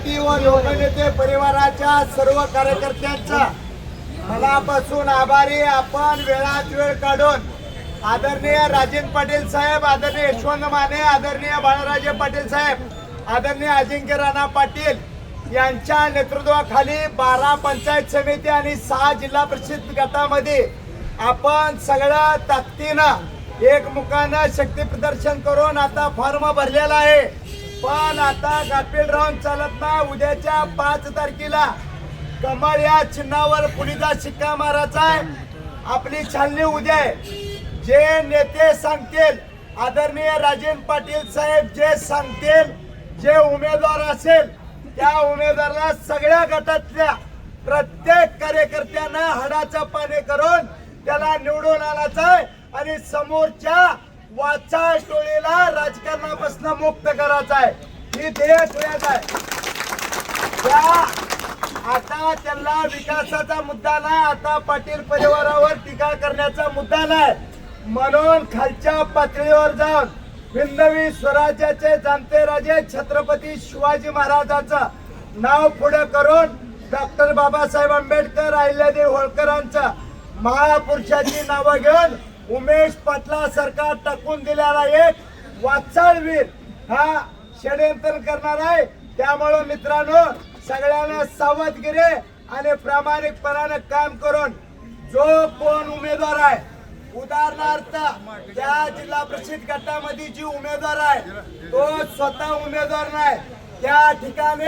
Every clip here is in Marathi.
पार्टी व लोकनेते परिवाराच्या सर्व कार्यकर्त्यांचा मनापासून आभारी. आपण वेळात वेळ काढून आदरणीय राजेंद्र पाटील साहेब, आदरणीय यशवंत माने, आदरणीय बाळाराजे पाटील साहेब, आदरणीय अजिंक्य राणा पाटील यांच्या नेतृत्वाखाली 12 पंचायत समिती आणि 6 जिल्हा परिषद गटामध्ये आपण सगळ्या ताकदीनं एकमुखानं शक्ती प्रदर्शन करून आता फॉर्म भरलेला आहे. पण आता गाफील राहून चालत नाही. उद्याच्या 5 तारखेला कमळ या चिन्हावर पुढीचा शिक्का मारायचा आहे. आपली छाननी उद्या आहे. जे नेते सांगतील, आदरणीय राजेंद्र पाटील साहेब जे सांगतील, जे उमेदवार असेल त्या उमेदवाराला सगळ्या गटातल्या प्रत्येक कार्यकर्त्यांना हाडाचं पाणी करून त्याला निवडून आणायचं आहे आणि समोरच्या वाचाळ टोळीला राजकारणापासून मुक्त करायचं आहे. ही ध्येय ठेवायचं आहे. आता त्यांना विकासाचा मुद्दा नाही, आता पाटील परिवारावर टीका करण्याचा मुद्दा नाही. म्हणून खालच्या पातळीवर जाऊन हिंदवी स्वराज्याचे जाणते राजे छत्रपती शिवाजी महाराजांचं नाव पुढे करून डॉक्टर बाबासाहेब आंबेडकर, अहिल्यादेवी होळकरांचं महापुरुषाची नावं घेऊन उमेश पाटलासारखा टाकून दिलेला एक वाचाळवीर हा षडयंत्र करणार आहे. त्यामुळे मित्रांनो, सगळ्यांना सावधगिरी आणि प्रामाणिकपणाने काम करून जो कोण उमेदवार आहे, उदाहरणार्थ त्या जिल्हा परिषद गटामध्ये जी उमेदवार आहे तो स्वतः उमेदवार नाही, त्या ठिकाणी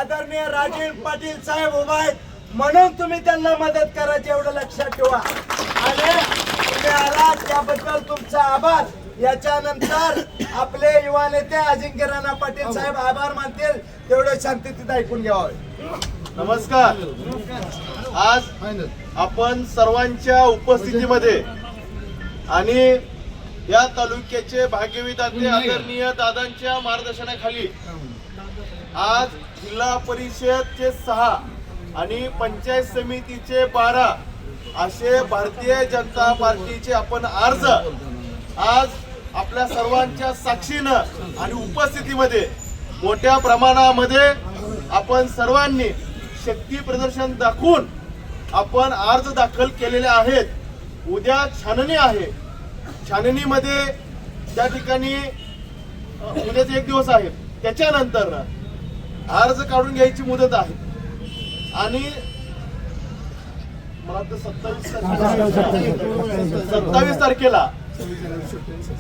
आदरणीय राजेंद्र पाटील साहेब उभा आहेत म्हणून तुम्ही त्यांना मदत करायची, एवढं लक्षात ठेवा. आणि तुम्ही आला त्याबद्दल तुमचा आभार. याच्यानंतर आपले युवा नेते अजिंक्य राणा पाटील साहेब आभार मानतील, तेवढं शांततेत ऐकून घ्यावं. नमस्कार. आज आपण सर्वांच्या उपस्थितीमध्ये आणि या तालुक्याचे भाग्यविधाते आदरणीय दादांच्या मार्गदर्शनाखाली आज जिल्हा परिषदचे 6 आणि पंचायत समितीचे 12 असे भारतीय जनता पार्टीचे आपण अर्ज आज आपल्या सर्वांच्या साक्षीनं आणि उपस्थितीमध्ये मोठ्या प्रमाणामध्ये आपण सर्वांनी शक्ती प्रदर्शन दाखवून आपण अर्ज दाखल केलेले आहेत. उद्या छाननी आहे. छाननीमध्ये त्या ठिकाणी उद्याचे 1 दिवस आहे. त्याच्यानंतर अर्ज काढून घ्यायची मुदत आहे आणि मला वाटतं 27 तारखेला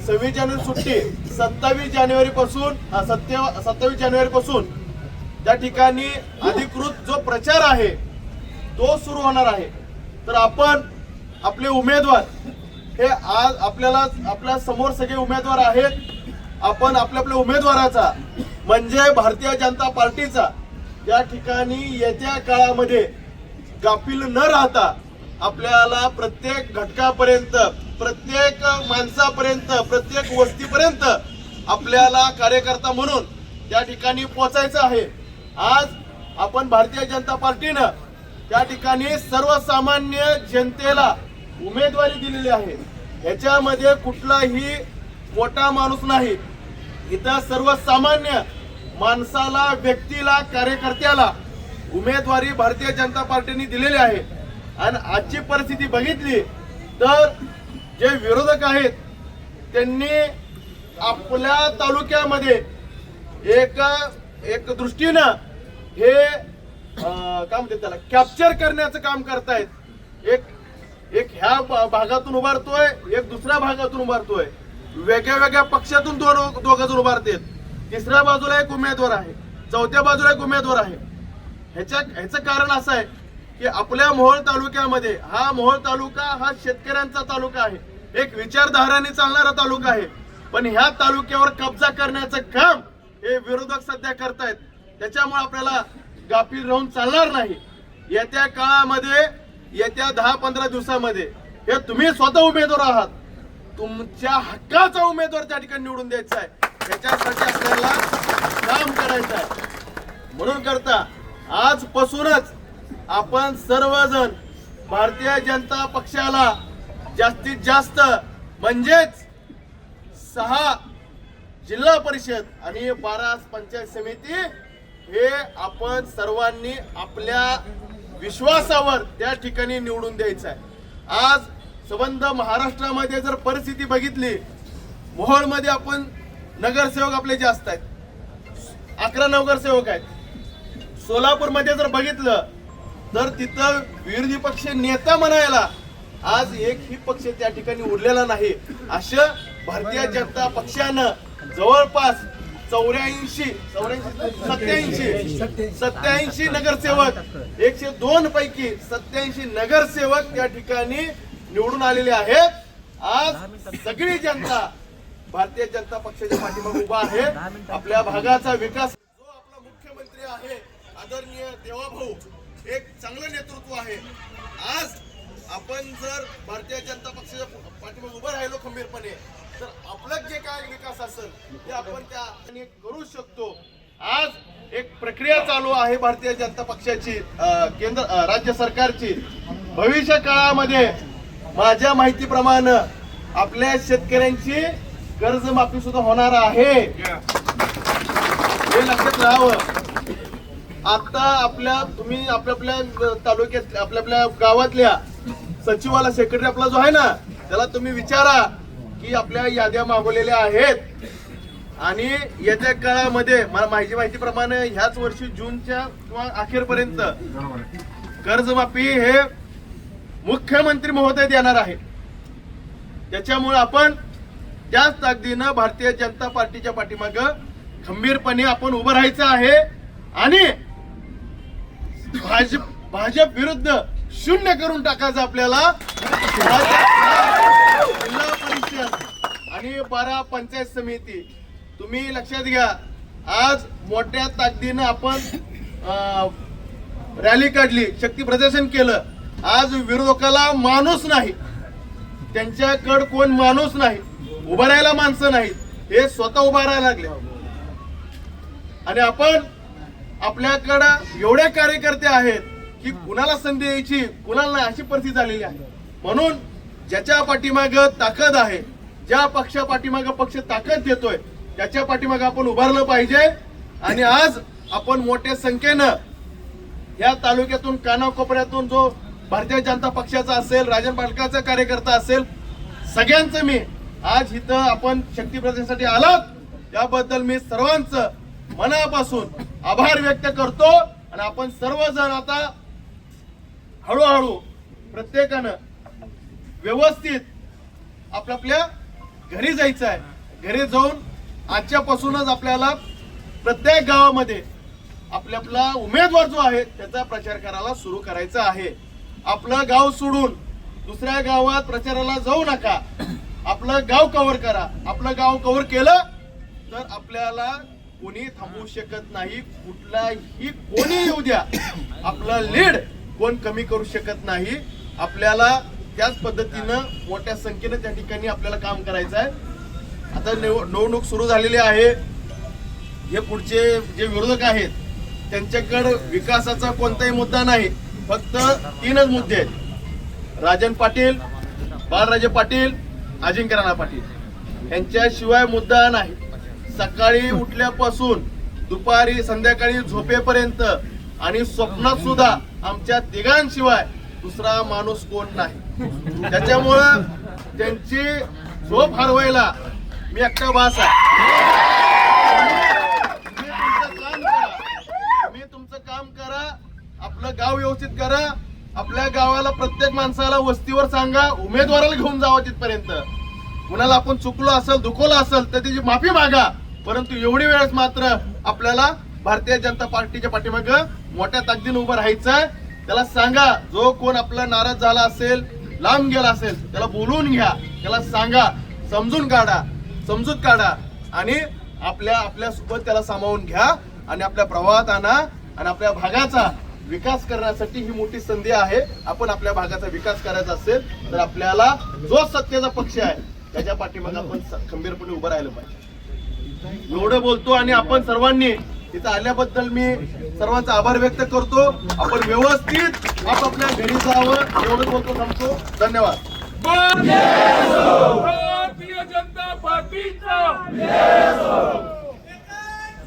26 जानेवारी सुट्टी, 27 जानेवारी पासून 27 जानेवारी पासून त्या ठिकाणी अधिकृत जो प्रचार आहे तो सुरू होणार आहे. तर आपण आपले उमेदवार हे आज आपल्या समोर सगळे उमेदवार आहेत. आपण आपल्या उमेदवाराचा म्हणजे भारतीय जनता पार्टीचा या ठिकाणी येत्या काळामध्ये गाफील न राहता आपल्याला प्रत्येक घटकापर्यंत, प्रत्येक माणसापर्यंत, प्रत्येक वस्तीपर्यंत आपल्याला कार्यकर्ता म्हणून त्या ठिकाणी पोहोचायचं आहे. आज आपण भारतीय जनता पार्टीनं त्या ठिकाणी सर्वसामान्य जनतेला उमेदवारी दिलेली आहे. ह्याच्यामध्ये कुठलाही मोठा माणूस नाही. इथं सर्वसामान्य माणसाला, व्यक्तीला, कार्यकर्त्याला उमेदवारी भारतीय जनता पार्टीने दिलेली आहे. आणि आजची परिस्थिती बघितली तर जे विरोधक आहेत त्यांनी आपल्या तालुक्यामध्ये एक दृष्टीनं हे काय म्हणतात त्याला कॅप्चर करण्याचं काम करतायत. एक ह्या भागातून उभारतोय, एक दुसऱ्या भागातून उभारतोय, वेगळ्या वेगळ्या पक्षातून दोघ जण उभारतात. तिसऱ्या बाजूला एक उमेदवार आहे, चौथ्या बाजूला एक उमेदवार आहे. ह्याचं कारण असं आहे की आपल्या मोहोळ तालुक्यामध्ये हा मोहोळ तालुका हा शेतकऱ्यांचा तालुका आहे, एक विचारधाराने चालणारा तालुका आहे. पण ह्या तालुक्यावर कब्जा करण्याचं काम हे विरोधक सध्या करतायत. त्याच्यामुळे आपल्याला गाफील राहून चालणार नाही. येत्या काळामध्ये, येत्या 10-15 दिवसामध्ये हे तुम्ही स्वतः उमेदवार आहात, तुमच्या हक्काचा उमेदवार त्या ठिकाणी निवडून द्यायचा आहे. त्याच्यासाठी आपल्याला काम करायचं आहे. म्हणून करता आजपासूनच आपण सर्वजण भारतीय जनता पक्षाला जास्तीत जास्त म्हणजेच 6 जिल्हा परिषद आणि 12 पंचायत समिती हे आपण सर्वांनी आपल्या विश्वासावर त्या ठिकाणी निवडून द्यायचं आहे। आज संबंध महाराष्ट्रामध्ये जर परिस्थिती बघितली, मोहोळमध्ये आपण नगरसेवक आपले जास्त आहेत, 11 नगरसेवक आहेत। सोलापूरमध्ये जर बघितलं तर तिथं विरोधी पक्ष नेता म्हणायला आज एकही पक्ष त्या ठिकाणी उरलेला नाही। अशा भारतीय जनता पक्षानं जवळपास 87 नगरसेवक, 102 पैकी 87 नगरसेवक त्या ठिकाणी निवडून आलेले आहेत। आज सगळी जनता भारतीय जनता पक्षाच्या पाठीमागे उभा आहे। आपल्या भागाचा विकास, जो आपला मुख्यमंत्री आहे आदरणीय देवाभाऊ, एक चांगलं नेतृत्व आहे। आज आपण जर भारतीय जनता पक्षाच्या पाठीमागे उभं राहिलो खंबीरपणे, तर आपलं जे काय विकास असेल ते आपण त्या करू शकतो। आज एक प्रक्रिया चालू आहे भारतीय जनता पक्षाची, केंद्र राज्य सरकारची। भविष्य काळामध्ये माझ्या माहितीप्रमाणे आपल्या शेतकऱ्यांची कर्जमाफी सुद्धा होणार आहे, हे लक्षात राहावं। आता तुम्ही आपल्या तालुक्यात आपल्या गावातल्या सचिवाला, सेक्रेटरी आपला जो आहे ना, त्याला तुम्ही विचारा की आपल्या याद्या मागवलेल्या आहेत आणि येत्या काळामध्ये मला माझी माहितीप्रमाणे ह्याच वर्षी जूनच्या किंवा अखेरपर्यंत कर्जमाफी हे मुख्यमंत्री महोदय देणार आहे। त्याच्यामुळे आपण त्याच ताकदीनं भारतीय जनता पार्टीच्या पाठीमागं खंबीरपणे आपण उभं राहायचं आहे आणि भाजप विरुद्ध 0 करून टाकायचं आपल्याला। जिल्हा परिषद आणि 12 पंचायत समिती तुम्ही लक्षात घ्या। आज मोठ्या ताकदीनं आपण रॅली काढली, शक्ती प्रदर्शन केलं। आज विरोधकाला माणूस नाही, त्यांच्याकडे कोण माणूस नाही, उभं राहायला माणसं नाहीत, हे स्वतः उभा राहायला लागले। आणि आपण आपल्याकडं एवढे कार्यकर्ते आहेत की कुणाला संधी द्यायची कुणाला नाही अशी परिस्थिती झालेली आहे। म्हणून ज्याच्या पाठीमागं ताकद आहे, ज्या पक्षा पाठीमागं पक्ष ताकद देतोय, त्याच्या पाठीमागं आपण उभारलं पाहिजे। आणि आज आपण मोठ्या संख्येनं या तालुक्यातून कानाकोपऱ्यातून जो भारतीय जनता पक्षाचा असेल, राजन पाटलाचा कार्यकर्ता असेल, सगळ्यांचं मी आज इथं आपण शक्ती प्रदर्शनासाठी आलात, याबद्दल मी सर्वांचं मनापासून आभार व्यक्त करतो। आणि आपण सर्वजण आता हळूहळू प्रत्येकानं व्यवस्थित आपल्या घरी जायचं आहे। घरी जाऊन आजच्यापासूनच आपल्याला प्रत्येक गावामध्ये आपला उमेदवार जो आहे त्याचा प्रचार करायला सुरू करायचा आहे। आपलं गाव सोडून दुसऱ्या गावात प्रचाराला जाऊ नका, आपलं गाव कव्हर करा। आपलं गाव कव्हर केलं तर आपल्याला कोणी थांबवू शकत नाही, कुठलाही कोणी येऊ द्या, आपलं लीड कोण कमी करू शकत नाही। आपल्याला त्याच पद्धतीनं मोठ्या संख्येनं त्या ठिकाणी आपल्याला काम करायचं आहे। आता निवडणूक सुरू झालेली आहे, हे पुढचे जे विरोधक आहेत त्यांच्याकडे विकासाचा कोणताही मुद्दा नाही, फक्त 3च मुद्दे आहेत, राजन पाटील, बाळराजे पाटील, अजिंक्य राणा पाटील, यांच्याशिवाय मुद्दा नाही। सकाळी उठल्यापासून दुपारी संध्याकाळी झोपेपर्यंत आणि स्वप्नात सुद्धा आमच्या तिघांशिवाय दुसरा माणूस कोण नाही। त्याच्यामुळं त्यांची झोप हरवायला मी एकटा भास आहे। तुम्ही तुमचं काम करा, आपलं गाव व्यवस्थित करा, आपल्या गावाला प्रत्येक माणसाला वस्तीवर सांगा, उमेदवाराला घेऊन जावं तिथपर्यंत। कुणाला आपण चुकलो असेल, दुखवलं असेल तर त्याची माफी मागा, परंतु एवढी वेळेस मात्र आपल्याला भारतीय जनता पार्टीच्या पाठीमागं मोठ्या ताकदीने उभं राहायचंय। त्याला सांगा, जो कोण आपला नाराज झाला असेल, लांब गेला असेल, त्याला बोलवून घ्या, त्याला सांगा, समजून काढा, समजूत काढा आणि आपल्या सोबत त्याला सामावून घ्या आणि आपल्या प्रवाहात आणा। आणि आपल्या भागाचा विकास करण्यासाठी ही मोठी संधी आहे। आपण आपल्या भागाचा विकास करायचा असेल तर आपल्याला जो सत्तेचा पक्ष आहे त्याच्या पाठीमागे आपण खंबीरपणे उभं राहिलं पाहिजे। एवढं बोलतो आणि आपण सर्वांनी इथं आल्याबद्दल मी सर्वांचा आभार व्यक्त करतो। आपण व्यवस्थित आपापल्या घरी जावं एवढं बोलतो, थांबतो। धन्यवाद। भारतीय जनता पार्टीचा